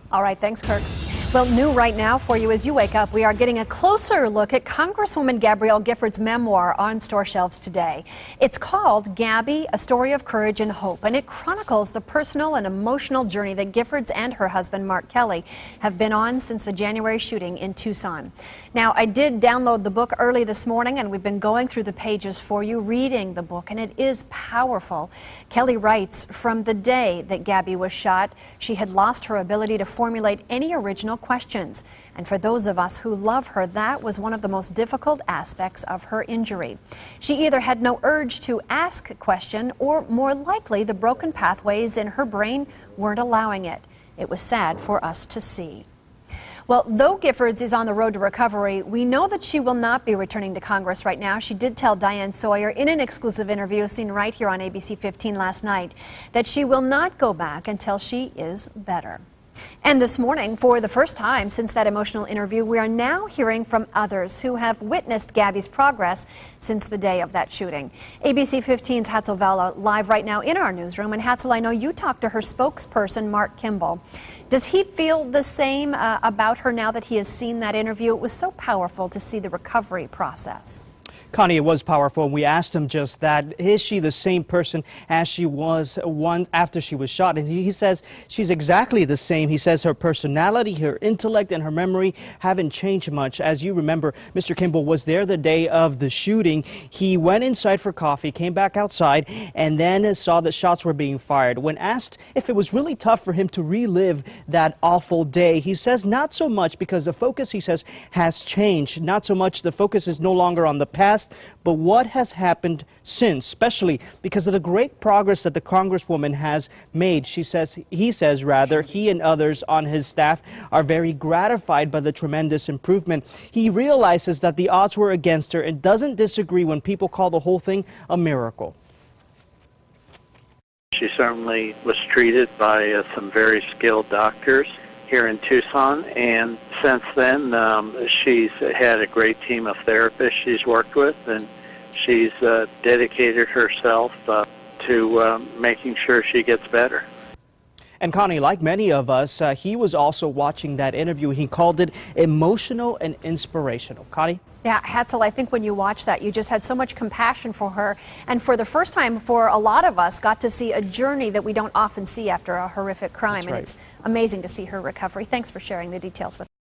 All right, thanks, Kirk. Well, new right now for you as you wake up, we are getting a closer look at Congresswoman Giffords' memoir on store shelves today. It's called Gabby, A Story of Courage and Hope, and it chronicles the personal and emotional journey that Giffords and her husband, Mark Kelly, have been on since the January shooting in Tucson. Now, I did download the book early this morning, and we've been going through the pages for you, reading the book, and it is powerful. Kelly writes, from the day that Gabby was shot, she had lost her ability to formulate any original questions. And for those of us who love her, that was one of the most difficult aspects of her injury. She either had no urge to ask a question, or more likely, the broken pathways in her brain weren't allowing it. It was sad for us to see. Well, though Giffords is on the road to recovery, we know that she will not be returning to Congress right now. She did tell Diane Sawyer in an exclusive interview seen right here on ABC15 last night that she will not go back until she is better. And this morning, for the first time since that emotional interview, we are now hearing from others who have witnessed Gabby's progress since the day of that shooting. ABC15's Hatzel Vela live right now in our newsroom. And Hatzel, I know you talked to her spokesperson, Mark Kimball. Does he feel the same about her now that he has seen that interview? It was so powerful to see the recovery process. Connie, it was powerful. We asked him just that. Is she the same person as she was after she was shot? And he says she's exactly the same. He says her personality, her intellect, and her memory haven't changed much. As you remember, Mr. Kimball was there the day of the shooting. He went inside for coffee, came back outside, and then saw that shots were being fired. When asked if it was really tough for him to relive that awful day, he says not so much, because the focus, he says, has changed. Not so much the focus is no longer on the past, but what has happened since, especially because of the great progress that the Congresswoman has made. He says, he and others on his staff are very gratified by the tremendous improvement. He realizes that the odds were against her and doesn't disagree when people call the whole thing a miracle. She certainly was treated by some very skilled doctors here in Tucson, and since then she's had a great team of therapists she's worked with, and she's dedicated herself to making sure she gets better. And Connie, like many of us, he was also watching that interview. He called it emotional and inspirational. Connie? Yeah, Hatzel, I think when you watch that, you just had so much compassion for her. And for the first time, for a lot of us, got to see a journey that we don't often see after a horrific crime. That's right. And it's amazing to see her recovery. Thanks for sharing the details with us.